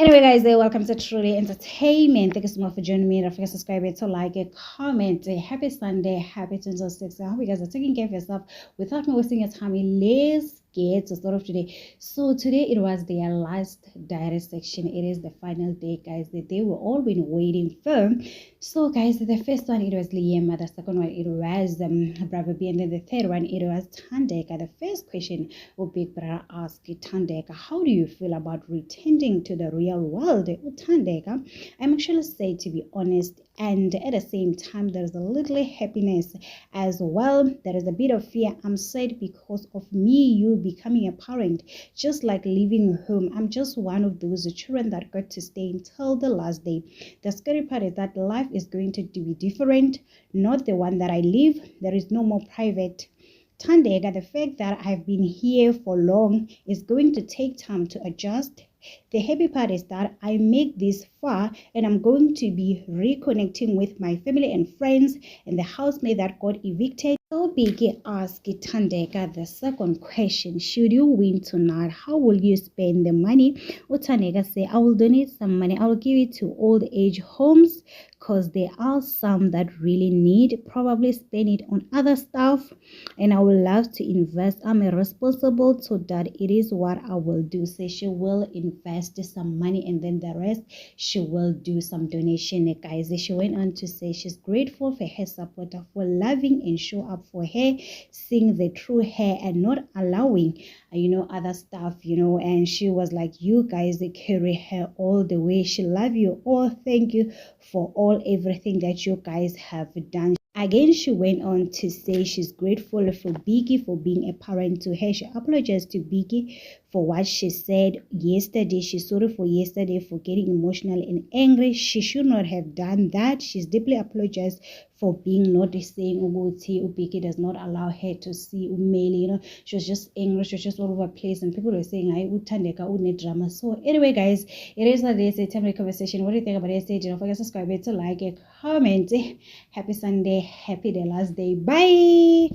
Anyway, guys, welcome to Truly Entertainment. Thank you so much for joining me. Don't forget to subscribe, to like it, comment. Happy Sunday, happy 26th. I hope you guys are taking care of yourself without me wasting your time. Let's get to start off today. So today it was their last diary section. It is the final day, guys, that they were all been waiting for. So guys, the first one it was Liema, the second one it was Bravo B, and then the third one it was Thandeka. The first question Big Brother asked Thandeka, how do you feel about returning to the real world? Thandeka, I'm actually sad, to be honest, and at the same time there's a little happiness as well. There is a bit of fear. I'm sad because of you becoming a parent, just like leaving home. I'm just one of those children that got to stay until the last day. The scary part is that life is going to be different, not the one that I live. There is no more private. Thandeka, the fact that I've been here for long is going to take time to adjust. The happy part is that I make this far and I'm going to be reconnecting with my family and friends and the housemate that got evicted. So Biggie asked Thandeka the second question, should you win tonight, how will you spend the money? Thandeka say, I will donate some money. I will give it to old age homes because there are some that really need, probably spend it on other stuff, and I would love to invest. I'm responsible, so that it is what I will do. So she will invest some money and then the rest she will do some donation, guys. She went on to say she's grateful for her supporter for loving and show up for her, seeing the true her and not allowing other stuff, and she was like, you guys, they carry her all the way. She love you all. Thank you for everything that you guys have done. Again, she went on to say she's grateful for Biggie for being a parent to her. She apologized to Biggie for what she said yesterday. She's sorry for yesterday, for getting emotional and angry. She should not have done that. She's deeply apologized for being not saying Biggie does not allow her to see Umeli. She was just angry. She was just all over the place, and people were saying, "I would Thandeka would drama." So anyway, guys, it is what it is. A timely conversation. What do you think about it? Don't forget to subscribe, to like it, comment. Happy Sunday, happy the last day. Bye.